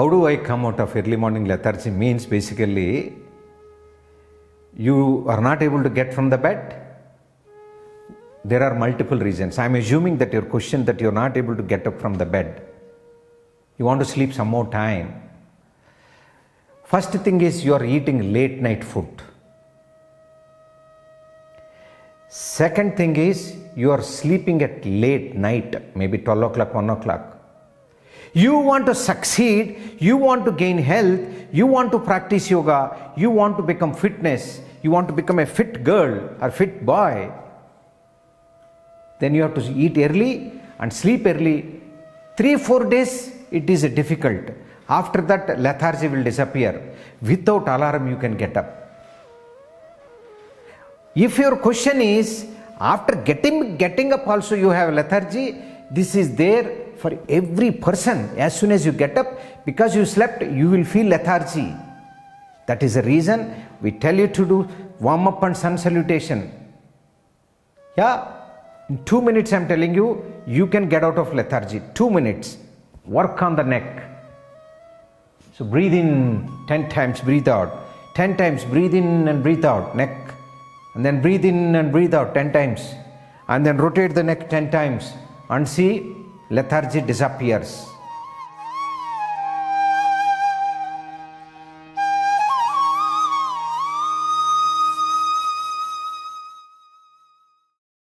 How do I come out of early morning lethargy means basically you are not able to get from the bed. There are multiple reasons. I am assuming that your question that you are not able to get up from the bed. You want to sleep some more time. First thing is you are eating late night food. Second thing is you are sleeping at late night, maybe 12 o'clock, 1 o'clock. You want to succeed, you want to gain health, you want to practice yoga, you want to become fitness, you want to become a fit girl or fit boy. Then you have to eat early and sleep early. 3-4 days it is difficult. After that lethargy will disappear. Without alarm you can get up. If your question is after getting up also you have lethargy, this is there for every person. As soon as you get up, because you slept, you will feel lethargy. That is the reason we tell you to do warm up and sun salutation. Yeah, in 2 minutes I am telling you, you can get out of lethargy. 2 minutes. Work on the neck. So breathe in 10 times, breathe out. 10 times, breathe in and breathe out, neck. And then breathe in and breathe out 10 times. And then rotate the neck 10 times. And see, lethargy disappears.